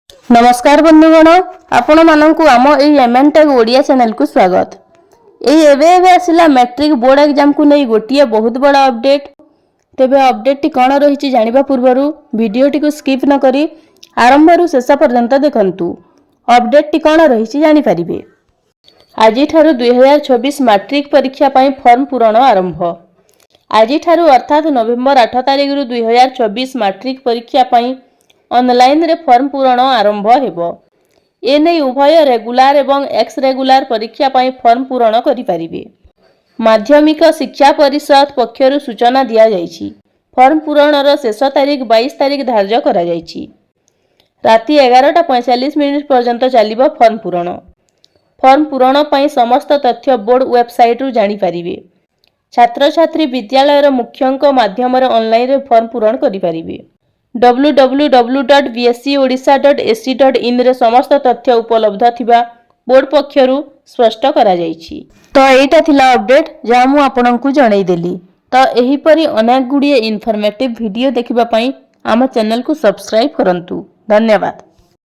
नमस्कार बंधुगण, आपण मानकु आम एमएन टेक ओडिया चैनल को स्वागत। एबे आसिला मैट्रिक बोर्ड एग्जाम को नहीं गोटे बहुत बड़ा अपडेट। तेबे अपडेट टी कौन रही जानिबा पूर्वरु वीडियो टी को स्किप न करी आरंभ रु शेष पर्यंत देखंतु। अपडेट टी कौन रही जानि परिबे। आज ठारू 2026 मैट्रिक परीक्षा पई फॉर्म पूरण आरंभ। आज ठारू अर्थात नवेम्बर 8 तारिख रु 2024 मैट्रिक परीक्षा पई ऑनलाइन रे फॉर्म पूरण आरंभ हेबो। एने उभय रेगुलार एवं एक्स रेगुलार परीक्षा पई फॉर्म पूरण करि परिबे। माध्यमिक शिक्षा परिषद पक्षरु सूचना दिया जायछि। फॉर्म पूरणर शेष तारिख 22 तारिख धार्य करा जायछि। राति 11:45 पर्यंत चलिबो फॉर्म पूरण। फॉर्म पूरण पई समस्त तथ्य बोर्ड वेबसाइट रु जानि परिबे। छात्र छात्री विद्यालयर मुख्यंक माध्यम रे ऑनलाइन रे फॉर्म पूरण करि परिबे। www.bscodisha.ac.in रे समस्त तथ्य उपलब्ध थिबा बोर्ड पक्षरु स्पष्ट करा जायछि। तो एटा थिला अपडेट जा मु आपनकु जणै देली। तो एही परी अनेक गुडिये इन्फॉर्मेटिव वीडियो देखिबा पई आम चैनल को सब्सक्राइब करंतु। धन्यवाद।